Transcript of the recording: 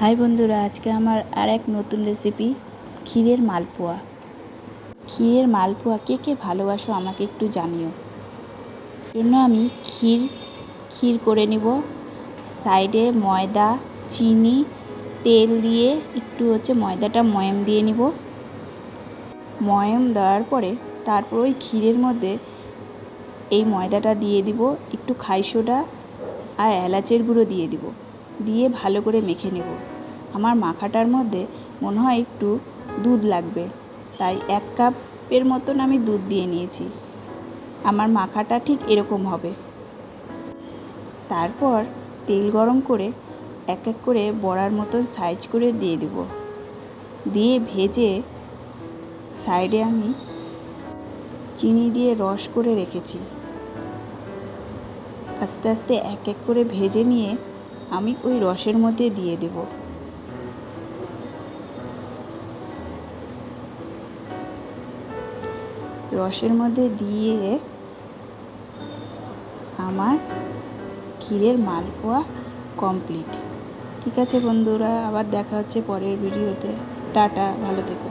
High বন্ধুরা, আজকে আমার আর এক নতুন রেসিপি ক্ষীরের মালপোয়া। ক্ষীরের মালপোয়া কে কে ভালোবাসো আমাকে একটু জানিও। জন্য আমি ক্ষীর করে নিব। সাইডে ময়দা, চিনি, তেল দিয়ে একটু ময়দাটা ময়াম দিয়ে নিব। ময়াম দেওয়ার পরে তারপর ওই ক্ষীরের মধ্যে এই ময়দাটা দিয়ে দিব, একটু খাই সোডা আর এলাচের গুঁড়ো দিয়ে দিব, দিয়ে ভালো করে মেখে নেব। আমার মাখাটার মধ্যে মনে হয় একটু দুধ লাগবে, তাই 1 কাপের মতন আমি দুধ দিয়ে নিয়েছি। আমার মাখাটা ঠিক এরকম হবে। তারপর তেল গরম করে এক এক করে বড়ার মতন সাইজ করে দিয়ে দেব। দিয়ে ভেজে সাইডে আমি চিনি দিয়ে রস করে রেখেছি। আস্তে আস্তে এক এক করে ভেজে নিয়ে আমি ওই রসের মধ্যে দিয়ে দেব। রসের মধ্যে দিয়ে আমার ক্ষীরের মালপোয়া কমপ্লিট। ঠিক আছে বন্ধুরা, আবার দেখা হচ্ছে পরের ভিডিওতে। টাটা, ভালো থেকো।